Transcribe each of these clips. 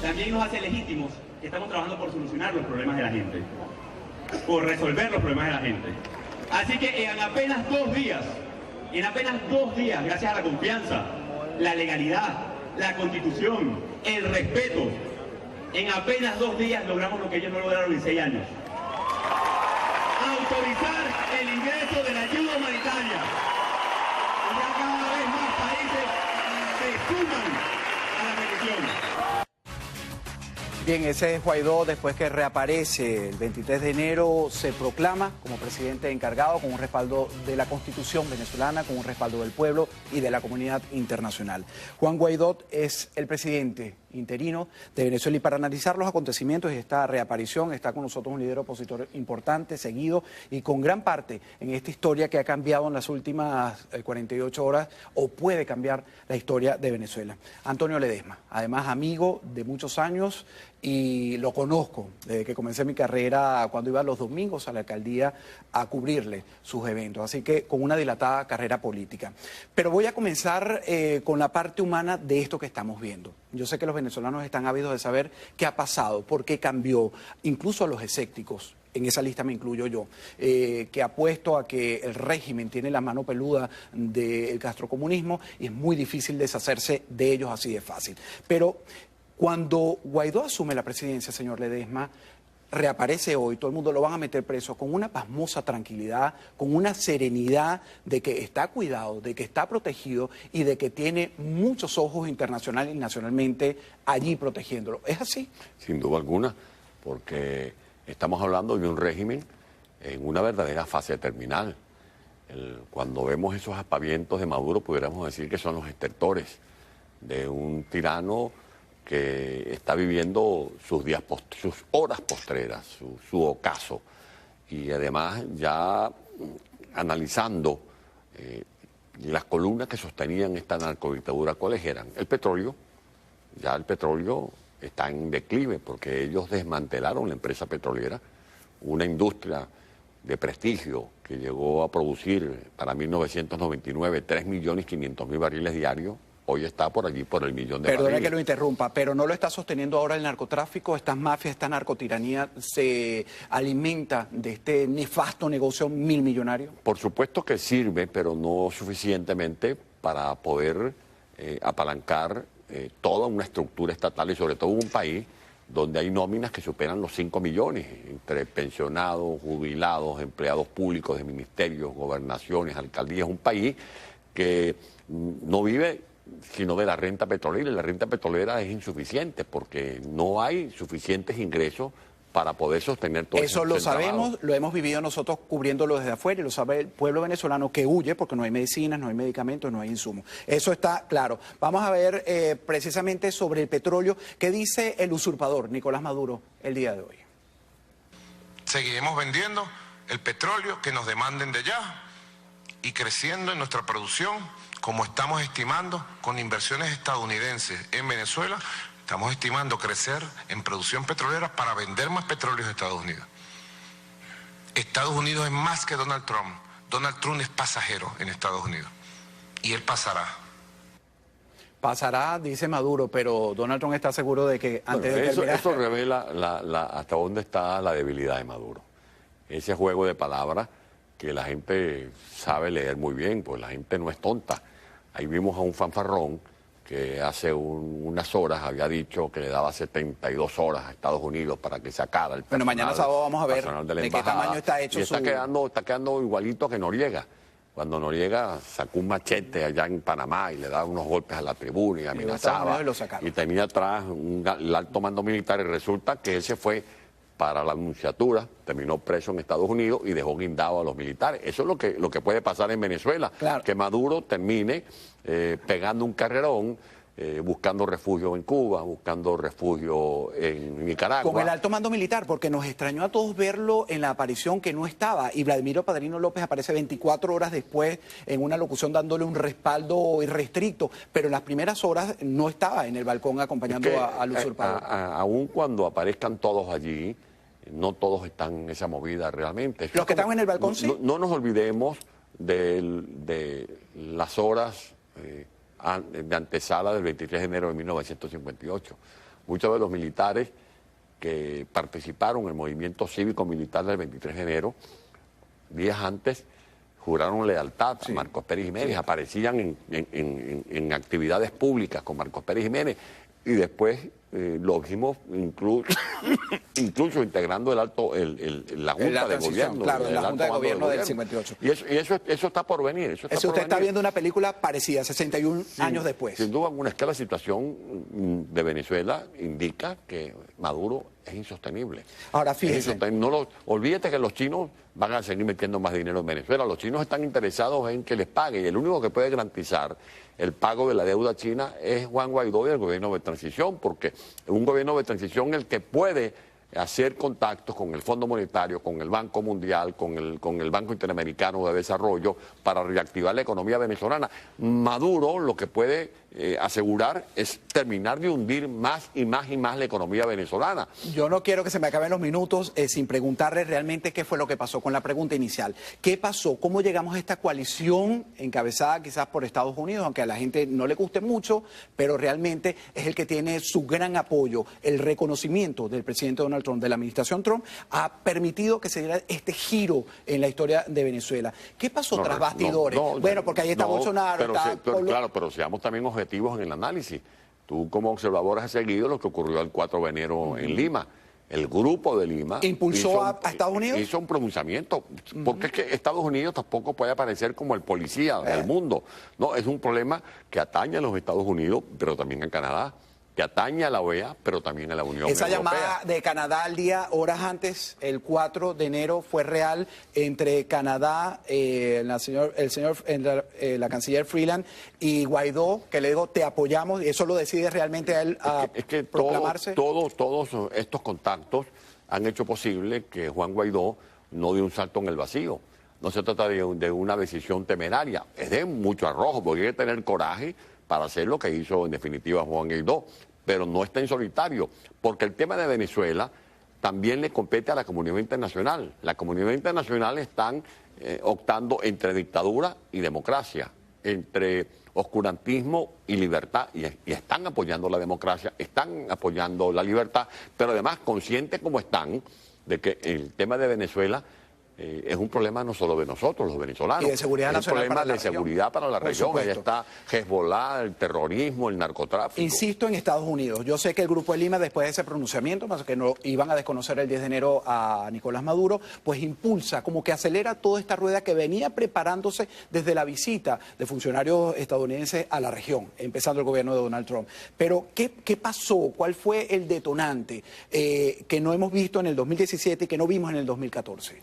también nos hace legítimos que estamos trabajando por solucionar los problemas de la gente, por resolver los problemas de la gente. Así que en apenas 2 días, gracias a la confianza, la legalidad, la Constitución, el respeto, en apenas 2 días logramos lo que ellos no lograron en 6 años. Autorizar el ingreso de la ayuda humanitaria. Ya cada vez más países se suman a la petición. Bien, ese es Guaidó después que reaparece el 23 de enero, se proclama como presidente encargado con un respaldo de la Constitución venezolana, con un respaldo del pueblo y de la comunidad internacional. Juan Guaidó es el presidente interino de Venezuela y para analizar los acontecimientos y esta reaparición está con nosotros un líder opositor importante, seguido y con gran parte en esta historia que ha cambiado en las últimas 48 horas o puede cambiar la historia de Venezuela. Antonio Ledesma, además amigo de muchos años y lo conozco desde que comencé mi carrera cuando iba los domingos a la alcaldía a cubrirle sus eventos, así que con una dilatada carrera política. Pero voy a comenzar con la parte humana de esto que estamos viendo. Yo sé que los venezolanos están ávidos de saber qué ha pasado, por qué cambió, incluso a los escépticos. En esa lista me incluyo yo, que apuesto a que el régimen tiene la mano peluda del castrocomunismo y es muy difícil deshacerse de ellos así de fácil. Pero cuando Guaidó asume la presidencia, señor Ledesma, reaparece hoy, todo el mundo lo van a meter preso con una pasmosa tranquilidad, con una serenidad de que está cuidado, de que está protegido y de que tiene muchos ojos internacionales y nacionalmente allí protegiéndolo. ¿Es así? Sin duda alguna, porque estamos hablando de un régimen en una verdadera fase terminal. Cuando vemos esos aspavientos de Maduro, pudiéramos decir que son los estertores de un tirano que está viviendo sus horas postreras, su ocaso, y además ya analizando las columnas que sostenían esta narcodictadura, ¿cuáles eran? El petróleo, ya el petróleo está en declive porque ellos desmantelaron la empresa petrolera, una industria de prestigio que llegó a producir para 1999 3.500.000 barriles diarios. Hoy está por allí, por el millón de barriles. Perdone que lo interrumpa, pero ¿no lo está sosteniendo ahora el narcotráfico? ¿Estas mafias, esta narcotiranía se alimenta de este nefasto negocio milmillonario? Por supuesto que sirve, pero no suficientemente para poder apalancar toda una estructura estatal y sobre todo un país donde hay nóminas que superan los 5 millones, entre pensionados, jubilados, empleados públicos de ministerios, gobernaciones, alcaldías. Un país que no vive sino de la renta petrolera, y la renta petrolera es insuficiente porque no hay suficientes ingresos para poder sostener todo eso. Lo sabemos, lo hemos vivido nosotros cubriéndolo desde afuera y lo sabe el pueblo venezolano que huye porque no hay medicinas, no hay medicamentos, no hay insumos. Eso está claro. Vamos a ver precisamente sobre el petróleo, ¿qué dice el usurpador Nicolás Maduro el día de hoy? Seguiremos vendiendo el petróleo que nos demanden de ya y creciendo en nuestra producción, como estamos estimando con inversiones estadounidenses en Venezuela. Estamos estimando crecer en producción petrolera para vender más petróleo a Estados Unidos. Estados Unidos es más que Donald Trump. Donald Trump es pasajero en Estados Unidos. Y él pasará. Pasará, dice Maduro, pero Donald Trump está seguro de que antes de terminar... Eso revela hasta dónde está la debilidad de Maduro. Ese juego de palabras que la gente sabe leer muy bien, pues la gente no es tonta. Ahí vimos a un fanfarrón que hace unas horas había dicho que le daba 72 horas a Estados Unidos para que sacara el personal. Bueno, mañana sábado vamos a ver de qué tamaño está hecho y está quedando igualito que Noriega. Cuando Noriega sacó un machete allá en Panamá y le daba unos golpes a la tribuna y amenazaba, y tenía atrás el alto mando militar, y resulta que ese fue para la nunciatura, terminó preso en Estados Unidos y dejó guindado a los militares. Eso es lo que puede pasar en Venezuela, claro. Que Maduro termine pegando un carrerón, buscando refugio en Cuba, buscando refugio en Nicaragua. Con el alto mando militar, porque nos extrañó a todos verlo en la aparición que no estaba, y Vladimiro Padrino López aparece 24 horas después en una locución dándole un respaldo irrestricto, pero en las primeras horas no estaba en el balcón acompañando al usurpador. Aún cuando aparezcan todos allí, no todos están en esa movida realmente. Los que están en el balcón, sí. No nos olvidemos de las horas de antesala del 23 de enero de 1958, muchos de los militares que participaron en el movimiento cívico-militar del 23 de enero, días antes, juraron lealtad a Marcos Pérez Jiménez, aparecían en actividades públicas con Marcos Pérez Jiménez, y después lo vimos incluso integrando la Junta de Gobierno. Claro, la Junta de Gobierno del 58. Y eso está por venir. Usted está viendo una película parecida, 61 años después. Sin duda alguna, es que la situación de Venezuela indica que Maduro es insostenible. Ahora, fíjese. Olvídate que los chinos van a seguir metiendo más dinero en Venezuela. Los chinos están interesados en que les pague, y el único que puede garantizar el pago de la deuda china es Juan Guaidó y el gobierno de transición, porque es un gobierno de transición el que puede hacer contactos con el Fondo Monetario, con el Banco Mundial, con el Banco Interamericano de Desarrollo para reactivar la economía venezolana. Maduro lo que puede asegurar es terminar de hundir más y más y más la economía venezolana. Yo no quiero que se me acaben los minutos sin preguntarle realmente qué fue lo que pasó con la pregunta inicial. ¿Qué pasó? ¿Cómo llegamos a esta coalición encabezada quizás por Estados Unidos, aunque a la gente no le guste mucho, pero realmente es el que tiene su gran apoyo? El reconocimiento del presidente Donald Trump, de la administración Trump, ha permitido que se diera este giro en la historia de Venezuela. ¿Qué pasó tras bastidores? Bueno, porque ahí está Bolsonaro, claro, pero seamos también objetivos en el análisis. Tú como observador has seguido lo que ocurrió el 4 de enero en Lima. El grupo de Lima impulsó a Estados Unidos. Hizo un pronunciamiento, porque es que Estados Unidos tampoco puede aparecer como el policía del mundo. No, es un problema que atañe a los Estados Unidos, pero también a Canadá, que atañe a la OEA, pero también a la Unión Europea. Esa llamada de Canadá al día, horas antes, el 4 de enero, fue real entre Canadá, la canciller Freeland y Guaidó, que le digo, te apoyamos, y eso lo decide realmente a él proclamarse. Todos estos contactos han hecho posible que Juan Guaidó no dé un salto en el vacío. No se trata de una decisión temeraria, es de mucho arrojo, porque hay que tener coraje para hacer lo que hizo en definitiva Juan Guaidó, pero no está en solitario, porque el tema de Venezuela también le compete a la comunidad internacional. La comunidad internacional están optando entre dictadura y democracia, entre oscurantismo y libertad, y están apoyando la democracia, están apoyando la libertad, pero además conscientes como están de que el tema de Venezuela es un problema no solo de nosotros, los venezolanos. Y de seguridad nacional. Es un problema de seguridad para la región. Ahí está Hezbollah, el terrorismo, el narcotráfico. Insisto en Estados Unidos. Yo sé que el Grupo de Lima, después de ese pronunciamiento, más que no iban a desconocer el 10 de enero a Nicolás Maduro, pues impulsa, como que acelera toda esta rueda que venía preparándose desde la visita de funcionarios estadounidenses a la región, empezando el gobierno de Donald Trump. Pero, ¿qué pasó? ¿Cuál fue el detonante que no hemos visto en el 2017 y que no vimos en el 2014?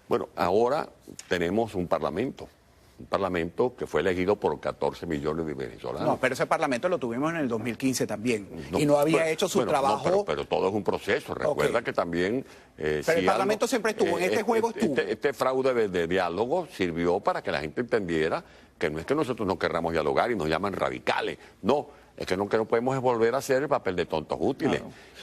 Bueno, ahora tenemos un parlamento que fue elegido por 14 millones de venezolanos. No, pero ese parlamento lo tuvimos en el 2015 también, y no había hecho su trabajo. No, pero todo es un proceso. Recuerda que también... pero el parlamento siempre estuvo, en este juego estuvo. Este fraude de diálogo sirvió para que la gente entendiera que no es que nosotros no querramos dialogar y nos llaman radicales, no. Es que no podemos volver a hacer el papel de tontos útiles.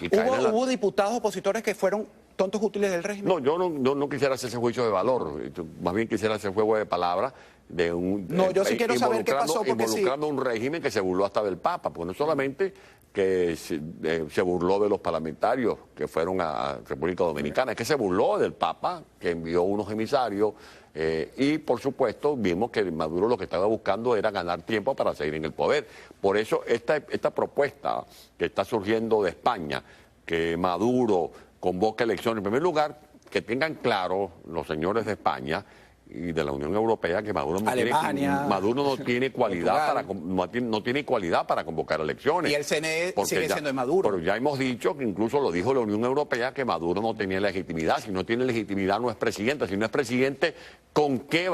Claro. ¿Hubo diputados opositores que fueron tontos útiles del régimen? No, yo no quisiera hacer ese juicio de valor, más bien quisiera hacer juego de palabras de un... No, yo sí quiero saber qué pasó, porque involucrando un régimen que se burló hasta del Papa, porque no solamente que se burló de los parlamentarios que fueron a República Dominicana, es que se burló del Papa, que envió unos emisarios, y por supuesto vimos que Maduro lo que estaba buscando era ganar tiempo para seguir en el poder. Por eso esta propuesta que está surgiendo de España, que Maduro convoque elecciones, en primer lugar, que tengan claro los señores de España y de la Unión Europea que Maduro no tiene cualidad no tiene cualidad para convocar elecciones. Y el CNE sigue siendo de Maduro. Pero ya hemos dicho, que incluso lo dijo la Unión Europea, que Maduro no tenía legitimidad. Si no tiene legitimidad no es presidente. Si no es presidente, ¿con qué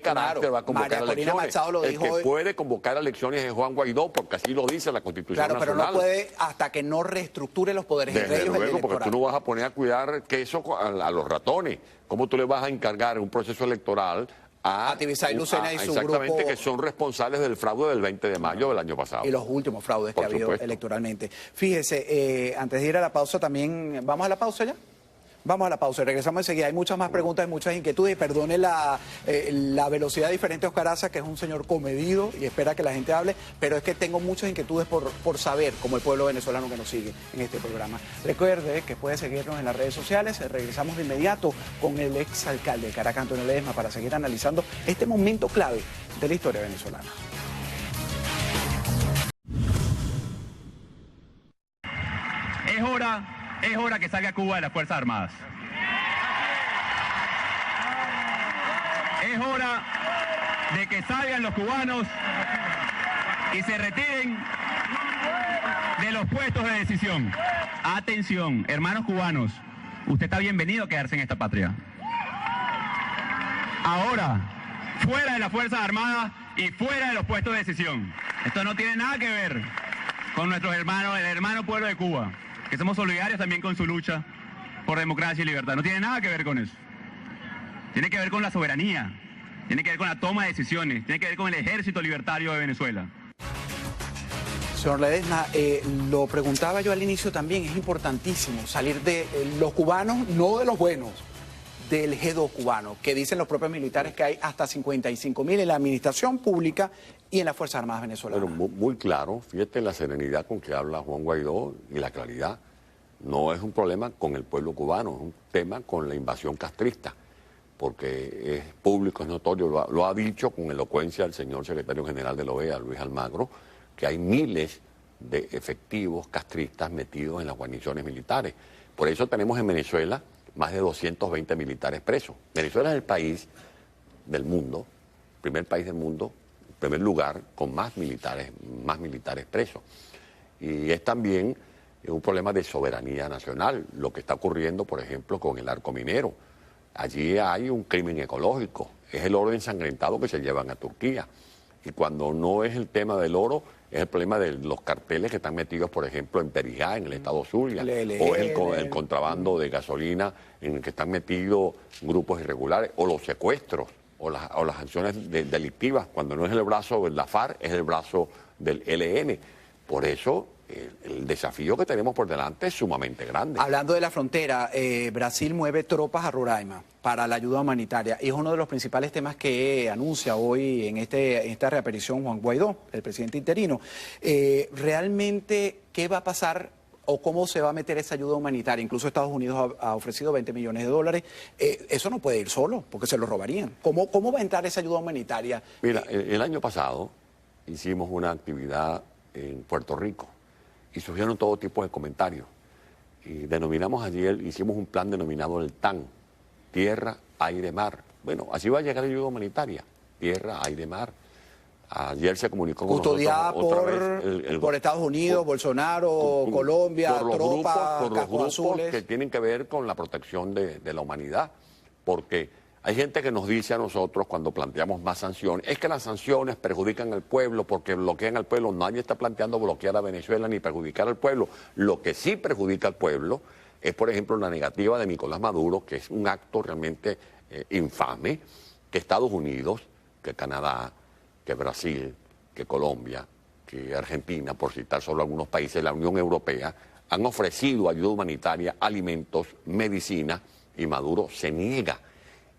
carácter va a convocar elecciones? Machado lo dijo que puede convocar elecciones es Juan Guaidó, porque así lo dice la Constitución Nacional. Pero no puede hasta que no reestructure los poderes entre ellos. Desde luego, porque tú no vas a poner a cuidar queso a los ratones. ¿Cómo tú le vas a encargar un proceso electoral a Tibisay Lucena y su exactamente, grupo, que son responsables del fraude del 20 de mayo del año pasado? Y los últimos fraudes que ha habido electoralmente. Fíjese, antes de ir a la pausa también, ¿vamos a la pausa ya? Vamos a la pausa y regresamos enseguida. Hay muchas más preguntas y muchas inquietudes. Perdone la velocidad diferente, Oscar Aza, que es un señor comedido y espera que la gente hable, pero es que tengo muchas inquietudes por saber, como el pueblo venezolano que nos sigue en este programa. Recuerde que puede seguirnos en las redes sociales. Regresamos de inmediato con el exalcalde de Caracas, Antonio Ledesma, para seguir analizando este momento clave de la historia venezolana. Es hora que salga Cuba de las Fuerzas Armadas. Es hora de que salgan los cubanos y se retiren de los puestos de decisión. Atención, hermanos cubanos, usted está bienvenido a quedarse en esta patria. Ahora, fuera de las Fuerzas Armadas y fuera de los puestos de decisión. Esto no tiene nada que ver con nuestros hermanos, el hermano pueblo de Cuba, que somos solidarios también con su lucha por democracia y libertad. No tiene nada que ver con eso. Tiene que ver con la soberanía, tiene que ver con la toma de decisiones, tiene que ver con el ejército libertario de Venezuela. Señor Ledesma, lo preguntaba yo al inicio también, es importantísimo salir de los cubanos, no de los buenos, del G2 cubano, que dicen los propios militares que hay hasta 55.000 en la administración pública y en las Fuerzas Armadas venezolanas. Bueno, muy claro, fíjate la serenidad con que habla Juan Guaidó y la claridad. No es un problema con el pueblo cubano, es un tema con la invasión castrista, porque es público, es notorio, lo ha dicho con elocuencia el señor secretario general de la OEA, Luis Almagro, que hay miles de efectivos castristas metidos en las guarniciones militares. Por eso tenemos en Venezuela más de 220 militares presos. Venezuela es el país del mundo, primer país del mundo, primer lugar con más militares presos. Y es también un problema de soberanía nacional, lo que está ocurriendo, por ejemplo, con el arco minero. Allí hay un crimen ecológico, es el oro ensangrentado que se llevan a Turquía. Y cuando no es el tema del oro, es el problema de los carteles que están metidos, por ejemplo, en Perijá, en el estado Zulia, o es el contrabando de gasolina en el que están metidos grupos irregulares, o los secuestros, o las acciones delictivas, cuando no es el brazo de la FARC, es el brazo del ELN. Por eso el desafío que tenemos por delante es sumamente grande. Hablando de la frontera, Brasil mueve tropas a Roraima para la ayuda humanitaria. Y es uno de los principales temas que anuncia hoy en esta reaparición Juan Guaidó, el presidente interino. Realmente, ¿qué va a pasar o cómo se va a meter esa ayuda humanitaria? Incluso Estados Unidos ha ofrecido $20 millones. Eso no puede ir solo, porque se lo robarían. ¿Cómo va a entrar esa ayuda humanitaria? Mira, el año pasado hicimos una actividad en Puerto Rico y surgieron todo tipo de comentarios. Y denominamos ayer, hicimos un plan denominado el TAN, Tierra, Aire, Mar. Bueno, así va a llegar la ayuda humanitaria, tierra, aire, mar. Ayer se comunicó con custodiada nosotros por Estados Unidos, Bolsonaro, Colombia, tropas, por los grupos que tienen que ver con la protección de la humanidad. Porque hay gente que nos dice a nosotros cuando planteamos más sanciones, es que las sanciones perjudican al pueblo porque bloquean al pueblo. Nadie está planteando bloquear a Venezuela ni perjudicar al pueblo. Lo que sí perjudica al pueblo es, por ejemplo, la negativa de Nicolás Maduro, que es un acto realmente infame, que Estados Unidos, que Canadá, que Brasil, que Colombia, que Argentina, por citar solo algunos países, la Unión Europea, han ofrecido ayuda humanitaria, alimentos, medicina, y Maduro se niega.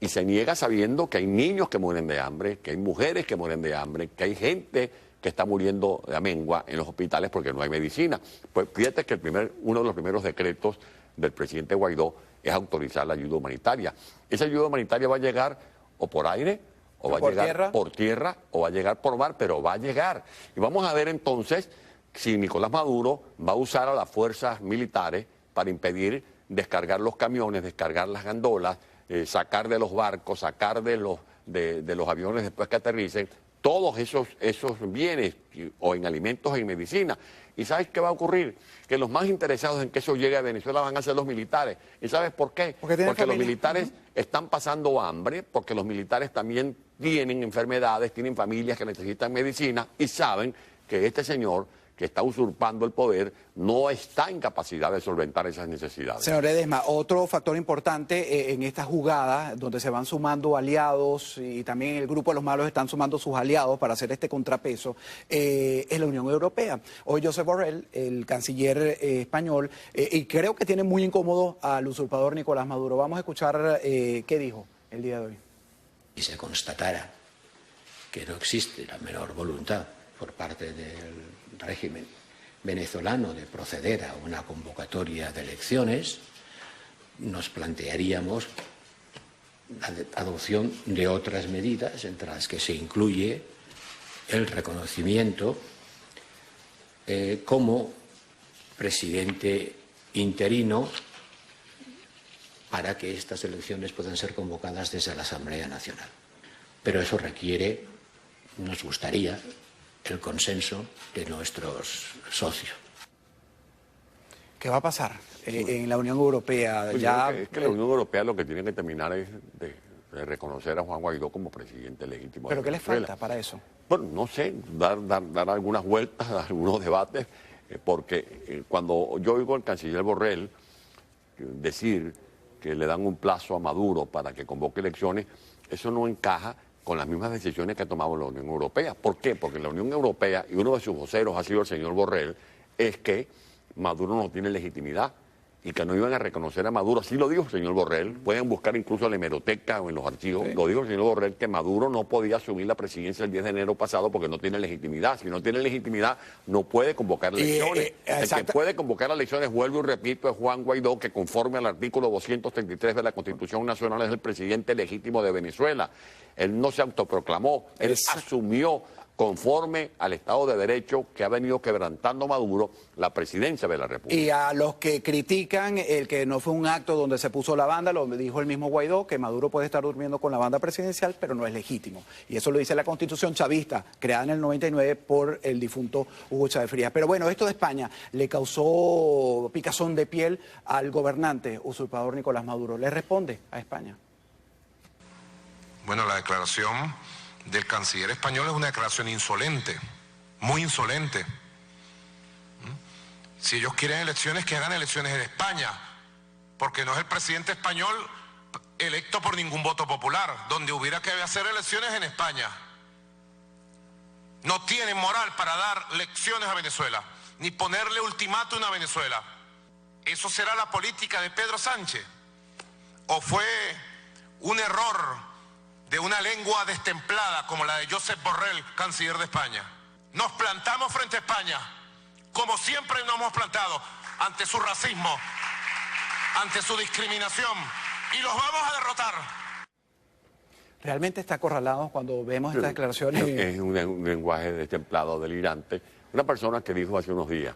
Y se niega sabiendo que hay niños que mueren de hambre, que hay mujeres que mueren de hambre, que hay gente que está muriendo de amengua en los hospitales porque no hay medicina. Pues fíjate que uno de los primeros decretos del presidente Guaidó es autorizar la ayuda humanitaria. Esa ayuda humanitaria va a llegar o por aire, o va a llegar por tierra, o va a llegar por mar, pero va a llegar. Y vamos a ver entonces si Nicolás Maduro va a usar a las fuerzas militares para impedir descargar los camiones, descargar las gandolas, sacar de los barcos, sacar de los aviones después que aterricen, todos esos bienes, o en alimentos o en medicina. ¿Y sabes qué va a ocurrir? Que los más interesados en que eso llegue a Venezuela van a ser los militares. ¿Y sabes por qué? Porque los militares están pasando hambre, porque los militares también tienen enfermedades, tienen familias que necesitan medicina y saben que este señor, que está usurpando el poder, no está en capacidad de solventar esas necesidades. Señor Ledesma, otro factor importante en esta jugada, donde se van sumando aliados y también el grupo de los malos están sumando sus aliados para hacer este contrapeso, es la Unión Europea. Hoy Josep Borrell, el canciller español, y creo que tiene muy incómodo al usurpador Nicolás Maduro. Vamos a escuchar qué dijo el día de hoy. Y se constatara que no existe la menor voluntad por parte del régimen venezolano de proceder a una convocatoria de elecciones, nos plantearíamos la adopción de otras medidas, entre las que se incluye el reconocimiento como presidente interino para que estas elecciones puedan ser convocadas desde la Asamblea Nacional. Pero eso requiere, nos gustaría, el consenso de nuestros socios. ¿Qué va a pasar en la Unión Europea? Pues es que la Unión Europea lo que tiene que terminar es de reconocer a Juan Guaidó como presidente legítimo. ¿Pero qué les falta para eso? Bueno, no sé, dar algunas vueltas, algunos debates, porque cuando yo oigo al canciller Borrell decir que le dan un plazo a Maduro para que convoque elecciones, eso no encaja con las mismas decisiones que ha tomado la Unión Europea. ¿Por qué? Porque la Unión Europea, y uno de sus voceros ha sido el señor Borrell, es que Maduro no tiene legitimidad y que no iban a reconocer a Maduro. Así lo dijo el señor Borrell. Pueden buscar incluso en la hemeroteca o en los archivos. Sí. Lo dijo el señor Borrell, que Maduro no podía asumir la presidencia el 10 de enero pasado porque no tiene legitimidad. Si no tiene legitimidad, no puede convocar elecciones. El que puede convocar elecciones, vuelvo y repito, es Juan Guaidó, que conforme al artículo 233 de la Constitución Nacional es el presidente legítimo de Venezuela. Él no se autoproclamó, él asumió, conforme al Estado de Derecho que ha venido quebrantando Maduro, la presidencia de la República. Y a los que critican el que no fue un acto donde se puso la banda, lo dijo el mismo Guaidó, que Maduro puede estar durmiendo con la banda presidencial, pero no es legítimo. Y eso lo dice la Constitución chavista, creada en el 99 por el difunto Hugo Chávez Frías. Pero bueno, esto de España le causó picazón de piel al gobernante usurpador Nicolás Maduro. ¿Le responde a España? Bueno, la declaración del canciller español es una declaración insolente, muy insolente. Si ellos quieren elecciones, que hagan elecciones en España, porque no es el presidente español electo por ningún voto popular, donde hubiera que hacer elecciones en España. No tienen moral para dar lecciones a Venezuela, ni ponerle ultimátum a Venezuela. ¿Eso será la política de Pedro Sánchez? ¿O fue un error de una lengua destemplada como la de Josep Borrell, canciller de España? Nos plantamos frente a España, como siempre nos hemos plantado, ante su racismo, ante su discriminación, y los vamos a derrotar. Realmente está acorralado cuando vemos estas declaraciones. Es un lenguaje destemplado, delirante. Una persona que dijo hace unos días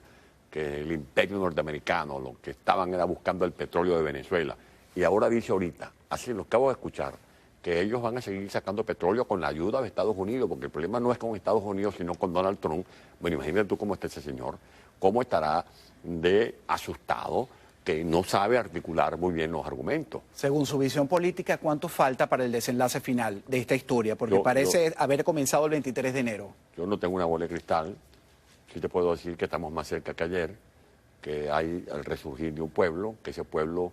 que el imperio norteamericano, lo que estaban era buscando el petróleo de Venezuela, y ahora dice ahorita, así lo acabo de escuchar, que ellos van a seguir sacando petróleo con la ayuda de Estados Unidos, porque el problema no es con Estados Unidos, sino con Donald Trump. Bueno, imagínate tú cómo está ese señor, cómo estará de asustado, que no sabe articular muy bien los argumentos. Según su visión política, ¿cuánto falta para el desenlace final de esta historia? Porque parece haber comenzado el 23 de enero. Yo no tengo una bola de cristal, sí te puedo decir que estamos más cerca que ayer, que hay el resurgir de un pueblo, que ese pueblo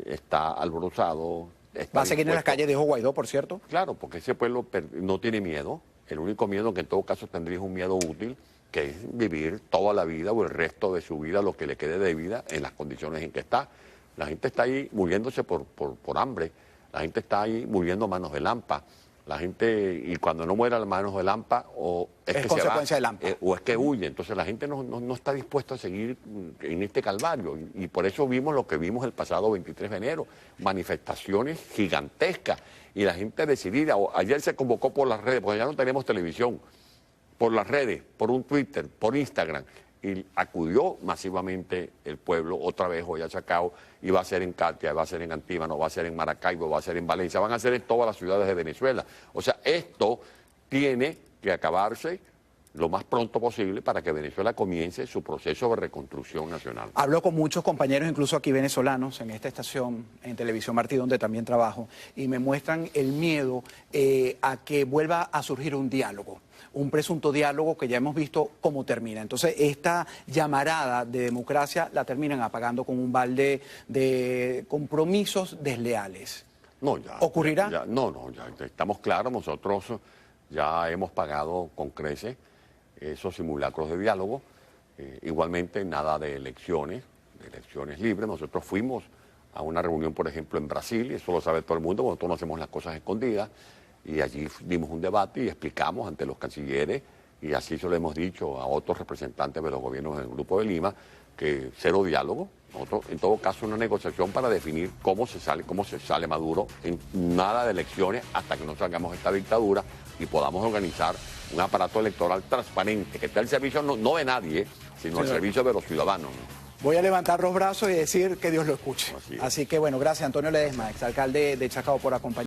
está alborozado. ¿Va a seguir en las calles, dijo Guaidó, por cierto? Claro, porque ese pueblo no tiene miedo. El único miedo que en todo caso tendría es un miedo útil, que es vivir toda la vida o el resto de su vida, lo que le quede de vida, en las condiciones en que está. La gente está ahí muriéndose por hambre, la gente está ahí muriendo a manos de lampa. La gente, y cuando no muera a manos de lampa, o es que consecuencia se va, de lampa. O es que huye. Entonces la gente no está dispuesta a seguir en este calvario. Y por eso vimos lo que vimos el pasado 23 de enero, manifestaciones gigantescas. Y la gente decidida. Ayer se convocó por las redes, porque ya no tenemos televisión, por las redes, por un Twitter, por Instagram. Y acudió masivamente el pueblo, otra vez hoy a Chacao, y va a ser en Catia, va a ser en Antíbano, va a ser en Maracaibo, va a ser en Valencia, van a ser en todas las ciudades de Venezuela. O sea, esto tiene que acabarse lo más pronto posible para que Venezuela comience su proceso de reconstrucción nacional. Hablo con muchos compañeros, incluso aquí venezolanos, en esta estación, en Televisión Martí, donde también trabajo, y me muestran el miedo a que vuelva a surgir un diálogo, un presunto diálogo que ya hemos visto cómo termina. Entonces, esta llamarada de democracia la terminan apagando con un balde de compromisos desleales. No, ya. ¿Ocurrirá? Ya estamos claros, nosotros ya hemos pagado con creces esos simulacros de diálogo. Igualmente, nada de elecciones libres. Nosotros fuimos a una reunión, por ejemplo, en Brasil, y eso lo sabe todo el mundo, nosotros no hacemos las cosas escondidas, y allí dimos un debate y explicamos ante los cancilleres, y así se lo hemos dicho a otros representantes de los gobiernos del Grupo de Lima, que cero diálogo. Nosotros, en todo caso, una negociación para definir cómo se sale Maduro, en nada de elecciones hasta que no salgamos de esta dictadura y podamos organizar un aparato electoral transparente, que esté al servicio no de nadie, sino al servicio de los ciudadanos. Voy a levantar los brazos y decir que Dios lo escuche. Así que bueno, gracias Antonio Ledesma, exalcalde de Chacao, por acompañarnos.